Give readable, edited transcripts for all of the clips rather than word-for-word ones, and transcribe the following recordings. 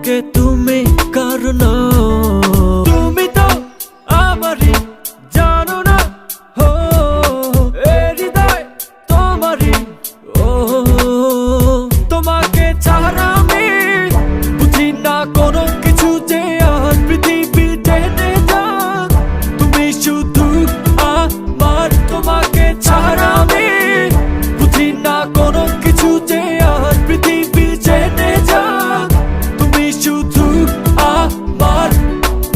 বুকে তুমি কারণ তুমি তো আমারই জানো না হো এ হৃদয় তোমারই ও তোমাকে ছাড়া আমি বুঝি না কোনো কিছু যে আর পৃথিবী টেনে যাক তুমি শুধু আমার তোমাকে ছাড়া আমি বুঝি না কোনো কিছু যে আর পৃথিবী টেনে যাক তুমি শুধু আমার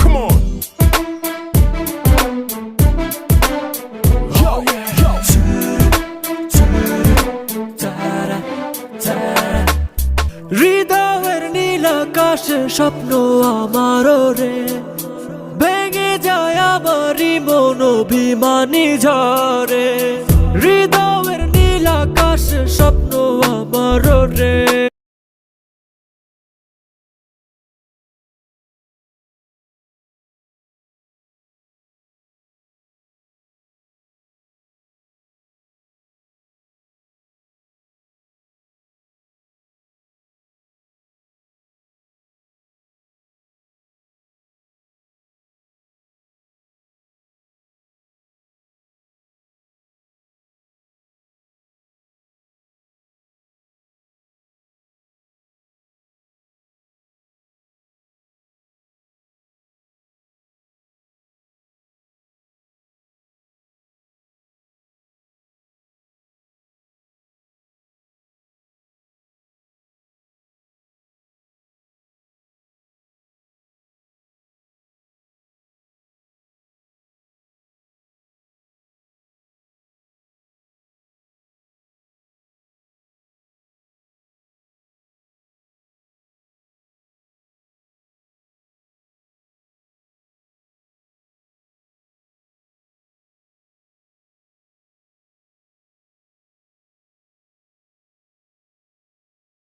Come on. Yo, yo. হৃদয়ের নীল আকাশে স্বপ্ন আমার রে ভেঙে যায় আমারই মন অভিমানী ঝরে হৃদয়ের নীল আকাশে স্বপ্ন আমার রে